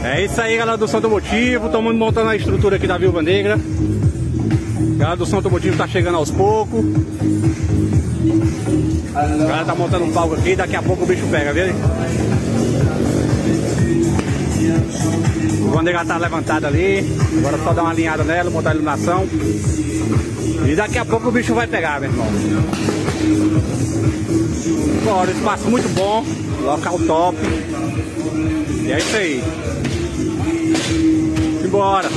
É isso aí, galera do Som Automotivo. Estamos montando a estrutura aqui da Viúva Negra. A galera do Som Automotivo tá chegando aos poucos. A galera tá montando um palco aqui. Daqui a pouco o bicho pega, viu? A Viúva Negra tá levantada ali. Agora só dar uma alinhada nela, botar a iluminação. E daqui a pouco o bicho vai pegar, meu irmão. Bora, espaço muito bom. Local top. E é isso aí. Simbora.